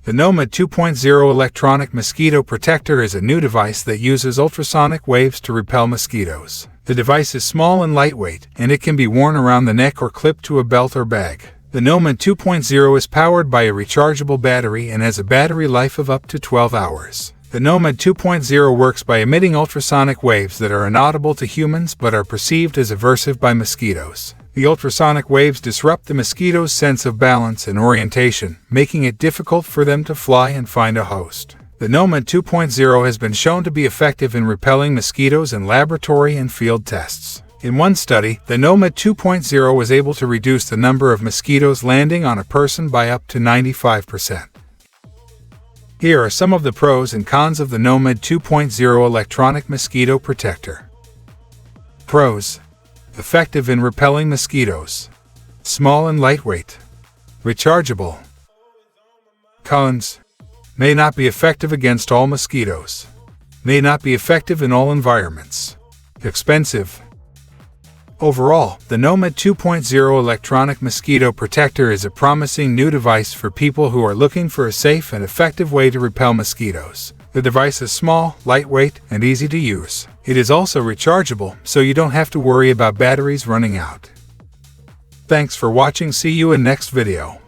The NOMAD 2.0 electronic mosquito protector is a new device that uses ultrasonic waves to repel mosquitoes. The device is small and lightweight, and it can be worn around the neck or clipped to a belt or bag. The NOMAD 2.0 is powered by a rechargeable battery and has a battery life of up to 12 hours. The NOMAD 2.0 works by emitting ultrasonic waves that are inaudible to humans but are perceived as aversive by mosquitoes. The ultrasonic waves disrupt the mosquito's sense of balance and orientation, making it difficult for them to fly and find a host. The NOMAD 2.0 has been shown to be effective in repelling mosquitoes in laboratory and field tests. In one study, the NOMAD 2.0 was able to reduce the number of mosquitoes landing on a person by up to 95%. Here are some of the pros and cons of the NOMAD 2.0 electronic mosquito protector. Pros: effective in repelling mosquitoes. Small and lightweight. Rechargeable. Cons: may not be effective against all mosquitoes. May not be effective in all environments. Expensive. Overall, the NOMAD 2.0 electronic mosquito protector is a promising new device for people who are looking for a safe and effective way to repel mosquitoes. The device is small, lightweight, and easy to use. It is also rechargeable, so you don't have to worry about batteries running out. Thanks for watching. See you in next video.